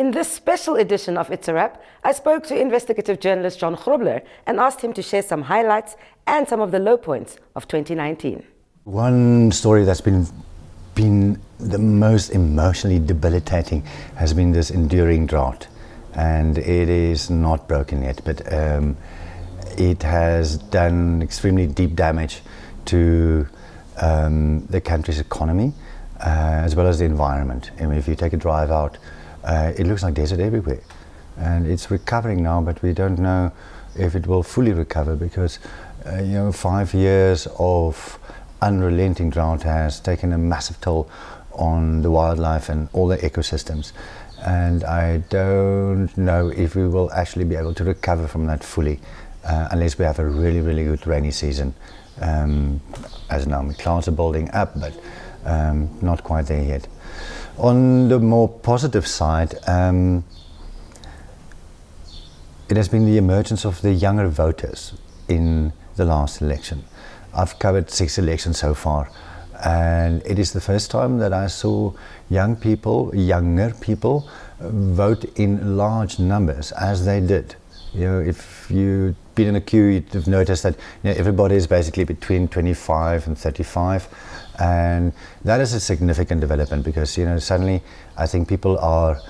In this special edition of It's a Wrap, I spoke to investigative journalist John Grobler and asked him to share some highlights and some of the low points of 2019. One story that's been the most emotionally debilitating has been this enduring drought, and it is not broken yet, but it has done extremely deep damage to the country's economy as well as the environment. I mean, if you take a drive out, it looks like desert everywhere, and it's recovering now, but we don't know if it will fully recover because 5 years of unrelenting drought has taken a massive toll on the wildlife and all the ecosystems, and I don't know if we will actually be able to recover from that fully unless we have a really, really good rainy season. As now, clouds are building up, but not quite there yet. On the more positive side, it has been the emergence of the younger voters in the last election. I've covered 6 elections so far, and it is the first time that I saw younger people vote in large numbers as they did. If you've been in a queue, you'd have noticed that everybody is basically between 25 and 35, and that is a significant development because suddenly I think people are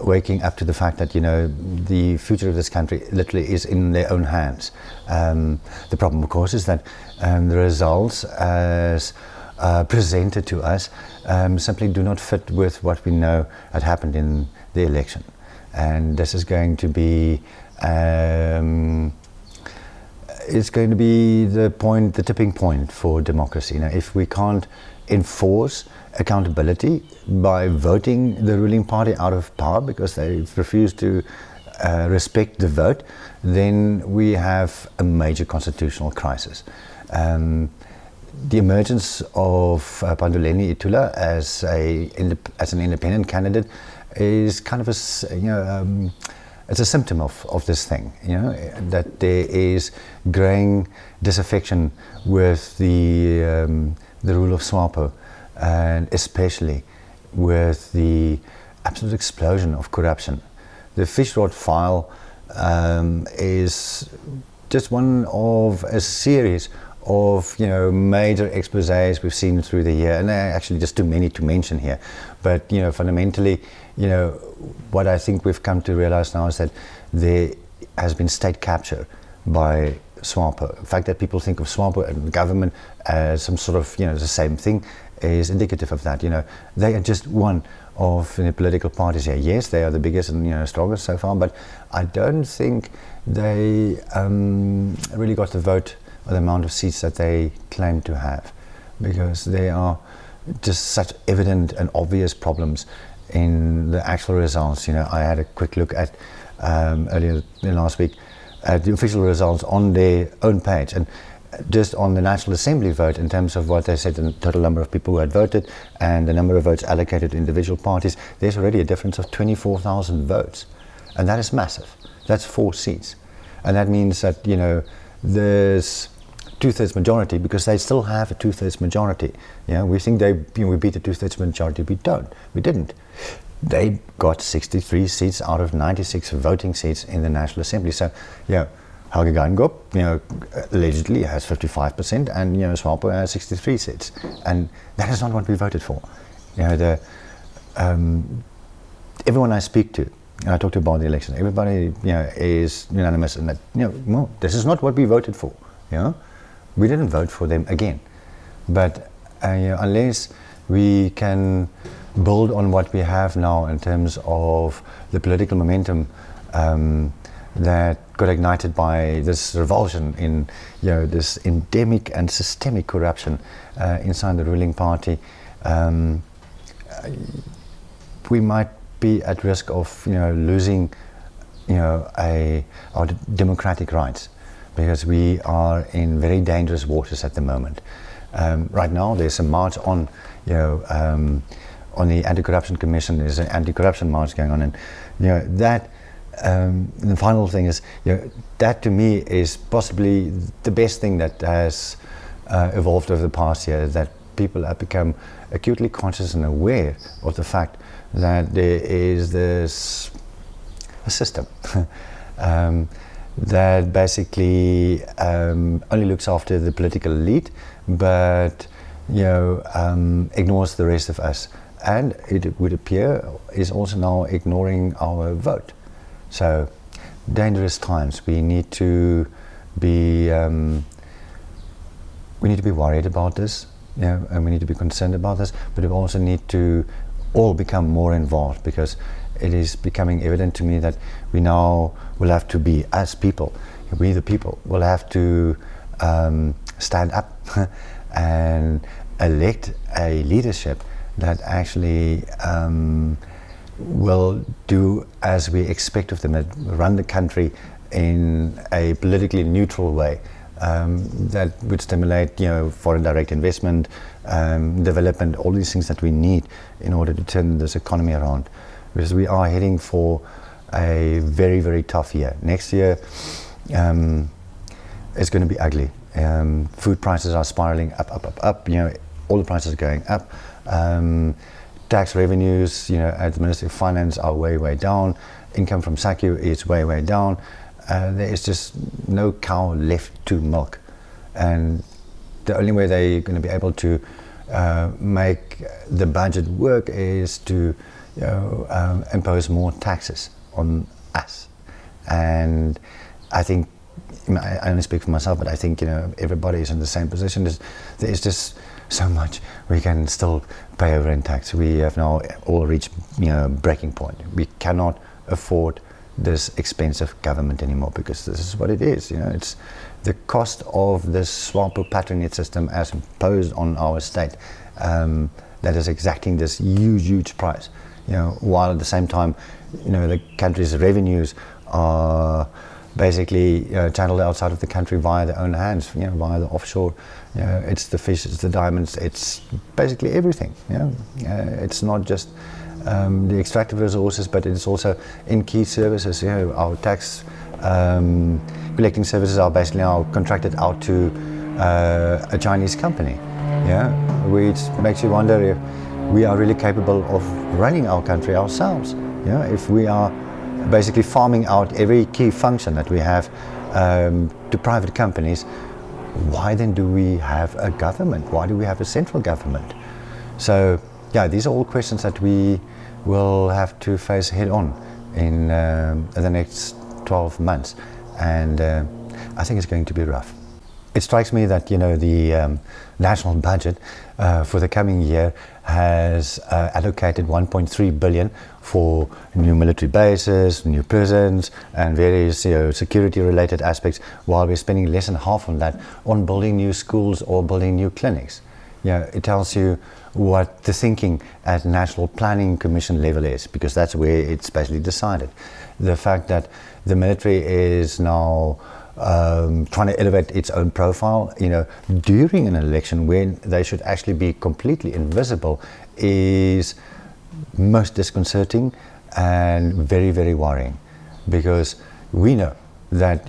waking up to the fact that the future of this country literally is in their own hands. The problem, of course, is that the results as presented to us simply do not fit with what we know had happened in the election, and this is going to be it's going to be the tipping point for democracy. If we can't enforce accountability by voting the ruling party out of power because they refuse to respect the vote, then we have a major constitutional crisis. The emergence of Panduleni Itula as an independent candidate is kind of it's a symptom of this thing, that there is growing disaffection with the rule of SWAPO, and especially with the absolute explosion of corruption. The fish rod file is just one of a series of major exposés we've seen through the year, and they're actually just too many to mention here. But fundamentally, what I think we've come to realize now is that there has been state capture by SWAPO. The fact that people think of SWAPO and the government as some sort of the same thing is indicative of that. They are just one of the political parties here. Yes, they are the biggest and strongest so far, but I don't think they really got the vote or the amount of seats that they claim to have, because there are just such evident and obvious problems in the actual results. I had a quick look at earlier last week at the official results on their own page, and just on the National Assembly vote, in terms of what they said, the total number of people who had voted and the number of votes allocated to individual parties, there's already a difference of 24,000 votes, and that is massive. That's 4 seats, and that means that there's 2/3 majority, because they still have a 2/3 majority. We think we beat the 2/3 majority. We didn't. They got 63 seats out of 96 voting seats in the National Assembly. So, Helge Gangop, allegedly has 55%, and SWAPO has 63 seats, and that is not what we voted for. Everyone I speak to, and I talk to about the election, everybody is unanimous in that this is not what we voted for. We didn't vote for them again. But unless we can build on what we have now in terms of the political momentum that got ignited by this revulsion in this endemic and systemic corruption inside the ruling party, we might be at risk of losing our democratic rights, because we are in very dangerous waters at the moment. Right now, there's a march on the Anti-Corruption Commission. There's an anti-corruption march going on, and that. The final thing is, that to me is possibly the best thing that has evolved over the past year. That people have become acutely conscious and aware of the fact that there is this a system that basically only looks after the political elite, but ignores the rest of us, and it would appear is also now ignoring our vote. So dangerous times. We need to be worried about this, and we need to be concerned about this, but we also need to all become more involved, because it is becoming evident to me that we now will have to be, as people, we the people, will have to stand up and elect a leadership that actually will do as we expect of them, that run the country in a politically neutral way, that would stimulate foreign direct investment, development, all these things that we need in order to turn this economy around. Because we are heading for a very, very tough year. Next year is going to be ugly. Food prices are spiraling up. All the prices are going up. Tax revenues, at the Ministry of Finance are way, way down. Income from SACU is way, way down. There is just no cow left to milk. And the only way they're going to be able to make the budget work is to impose more taxes on us. And I think, I only speak for myself, but I think everybody is in the same position. There is just so much we can still pay over in tax. We have now all reached breaking point. We cannot afford this expensive government anymore, because this is what it is. It's the cost of this SWAPO patronage system as imposed on our state that is exacting this huge price. While at the same time, the country's revenues are basically channeled outside of the country via their own hands, via the offshore. It's the fish, it's the diamonds, it's basically everything. It's not just the extractive resources, but it's also in key services. Our tax collecting services are basically now contracted out to a Chinese company. Which makes you wonder if we are really capable of running our country ourselves. If we are basically farming out every key function that we have to private companies, why then do we have a government? Why do we have a central government? So these are all questions that we will have to face head on in the next 12 months, and I think it's going to be rough. It strikes me that the national budget for the coming year has allocated 1.3 billion for new military bases, new prisons, and various security-related aspects, while we're spending less than half on that on building new schools or building new clinics. It tells you what the thinking at National Planning Commission level is, because that's where it's basically decided. The fact that the military is now trying to elevate its own profile, during an election when they should actually be completely invisible, is most disconcerting and very, very worrying, because we know that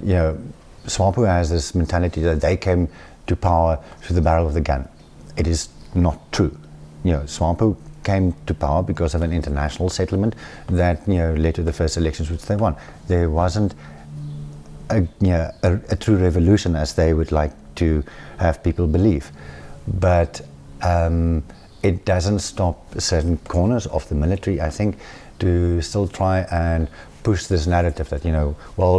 SWAPO has this mentality that they came to power through the barrel of the gun. It is not true. SWAPO came to power because of an international settlement that led to the first elections which they won. There wasn't a true revolution as they would like to have people believe, but it doesn't stop certain corners of the military, I think, to still try and push this narrative that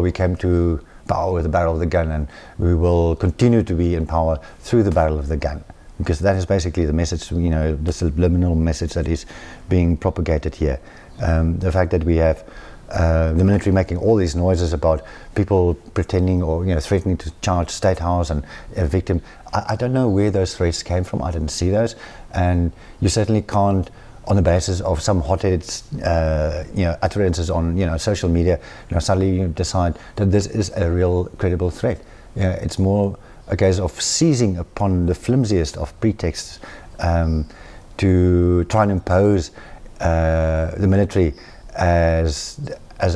we came to power with the barrel of the gun, and we will continue to be in power through the barrel of the gun, because that is basically the message, the subliminal message that is being propagated here. The fact that we have the military making all these noises about people pretending or threatening to charge State House and a victim. I don't know where those threats came from. I didn't see those, and you certainly can't, on the basis of some hotheads, utterances on social media, suddenly decide that this is a real credible threat. It's more a case of seizing upon the flimsiest of pretexts to try and impose the military as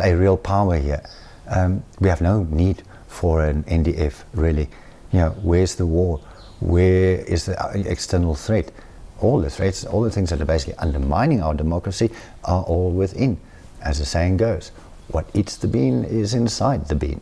a real power here. We have no need for an NDF, really. Where's the war? Where is the external threat? All the threats, all the things that are basically undermining our democracy are all within. As the saying goes, what eats the bean is inside the bean.